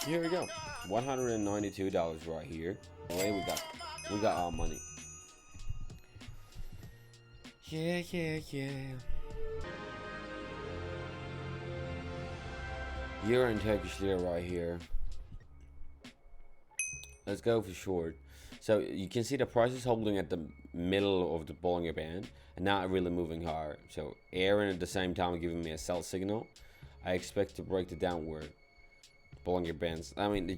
Here we go. $192 right here. Anyway, we got our money. Yeah. Euro and Turkish lira right here. Let's go for short. So you can see the price is holding at the middle of the Bollinger band and not really moving higher. So Aaron at the same time giving me a sell signal. I expect to break the downward Bollinger bands. I mean,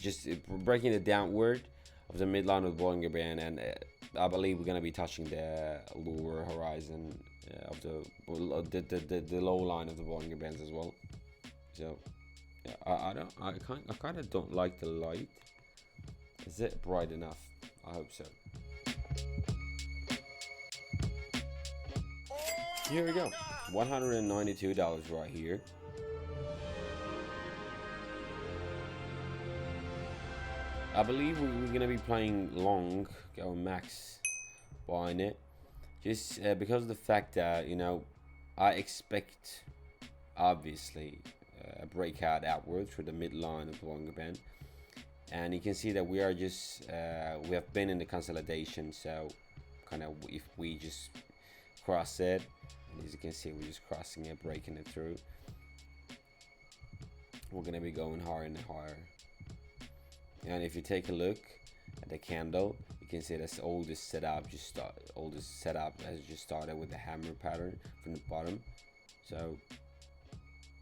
breaking the downward of the midline of the Bollinger band, and I believe we're gonna be touching the lower horizon of the low line of the Bollinger bands as well. So yeah, I kind of don't like the light. Is it bright enough? I hope so. Here we go. $192 right here. I believe we're going to be playing long, going max buying it. Just because of the fact that, I expect, obviously, a breakout outward through the midline of the longer band. And you can see that we are just, we have been in the consolidation, so kind of if we just cross it, and as you can see, we're just crossing it, breaking it through. We're going to be going higher and higher. And if you take a look at the candle, you can see this oldest setup has just started with the hammer pattern from the bottom. So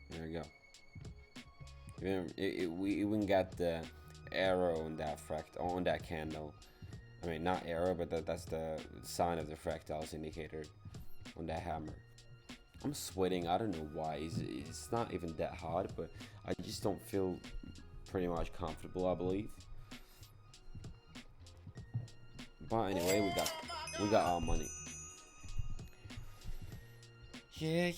there we go. We even got the arrow on that candle. I mean, not arrow, but that's the sign of the fractals indicator on that hammer. I'm sweating. I don't know why. It's not even that hot, but I just don't feel pretty much comfortable, I believe. But anyway, we got our money. Yeah.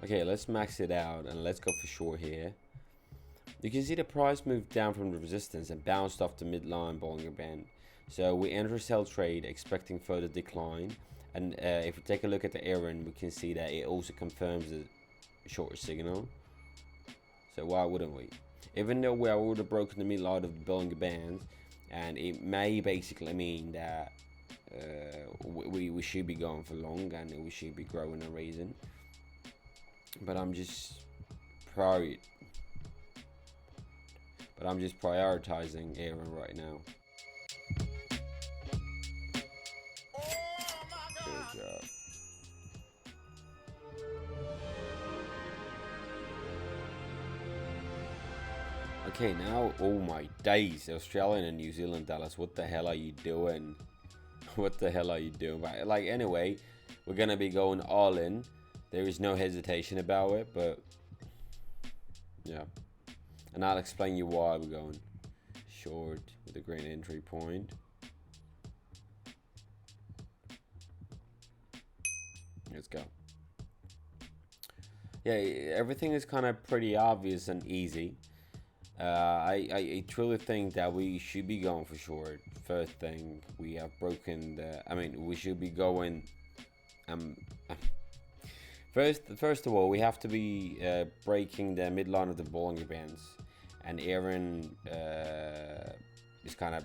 Okay, let's max it out and let's go for short here. You can see the price moved down from the resistance and bounced off the midline Bollinger band. So we enter sell trade expecting further decline. And if we take a look at the Aaron, we can see that it also confirms the short signal. So why wouldn't we? Even though we are already broken the middle out of the Bollinger bands, and it may basically mean that we should be going for long and we should be growing and raising. But I'm just prioritizing Aaron right now. Good job. Okay, now, oh my days, Australian and New Zealand dollars. What the hell are you doing? What the hell are you doing? But like, anyway, we're gonna be going all in. There is no hesitation about it, but yeah. And I'll explain you why we're going short with a great entry point. Let's go. Yeah, everything is kind of pretty obvious and easy. I truly think that we should be going for short. First thing, we have broken the. I mean, we should be going. Um, first of all, we have to be breaking the midline of the Bollinger bands, and Aaron is kind of,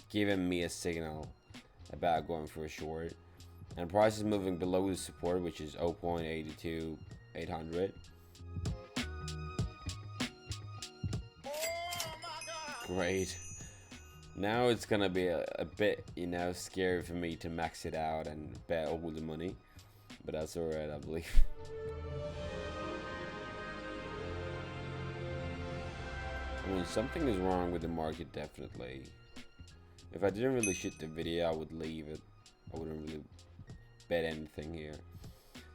giving me a signal about going for a short, and price is moving below the support, which is 0.82800. Great. Now it's gonna be a bit, scary for me to max it out and bet all the money, but that's alright, I believe. I mean, something is wrong with the market, definitely. If I didn't really shoot the video, I would leave it. I wouldn't really bet anything here.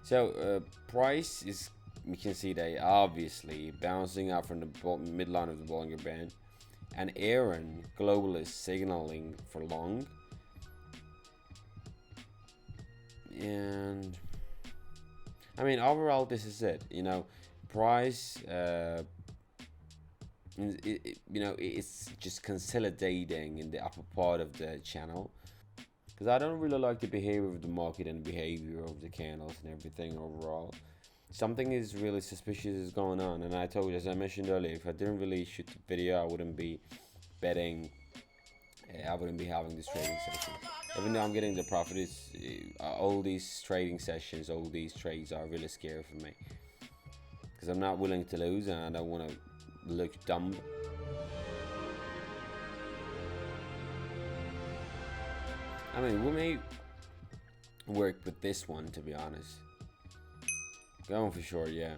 So, price is, we can see that obviously bouncing up from the midline of the Bollinger band. And Aaron global is signaling for long. And I mean, overall, this is it. Price, it's just consolidating in the upper part of the channel. because I don't really like the behavior of the market and the behavior of the candles and everything overall. Something is really suspicious is going on, and I told you, as I mentioned earlier, if I didn't really shoot the video, I wouldn't be betting. I wouldn't be having this trading session. Even though I'm getting the profit, it's all these trading sessions, all these trades are really scary for me because I'm not willing to lose, and I don't want to look dumb. I mean, we may work with this one, to be honest. Going for sure, yeah.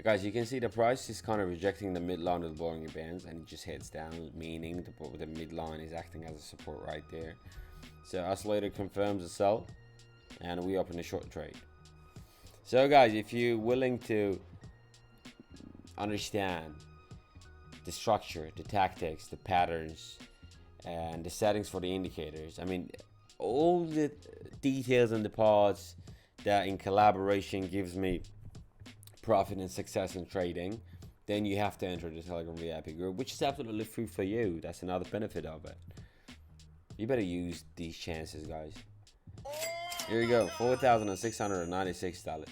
Guys, you can see the price is kind of rejecting the midline of the Bollinger Bands, and it just heads down, meaning the midline is acting as a support right there. So oscillator confirms the sell, and we open a short trade. So guys, if you're willing to understand the structure, the tactics, the patterns, and the settings for the indicators, I mean, all the details and the parts that in collaboration gives me profit and success in trading, then you have to enter the Telegram VIP group, which is absolutely free for you. That's another benefit of it. You better use these chances, guys. Here you go, $4,696.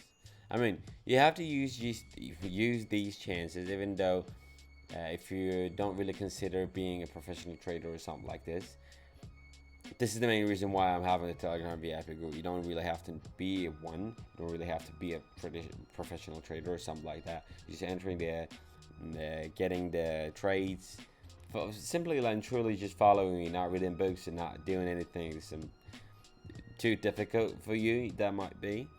I mean, you have to use these chances, even though if you don't really consider being a professional trader or something like this. This is the main reason why I'm having the Telegram VIP group. You don't really have to be one. You don't really have to be a professional trader or something like that. You're just entering there, getting the trades. Simply and truly just following me, not reading books and not doing anything too difficult for you, that might be.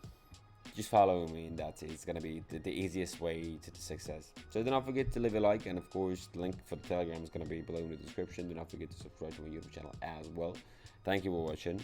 Just following me, and that's it. It's going to be the easiest way to the success. So do not forget to leave a like, and of course the link for the Telegram is going to be below in the description. Do not forget to subscribe to my YouTube channel as well. Thank you for watching.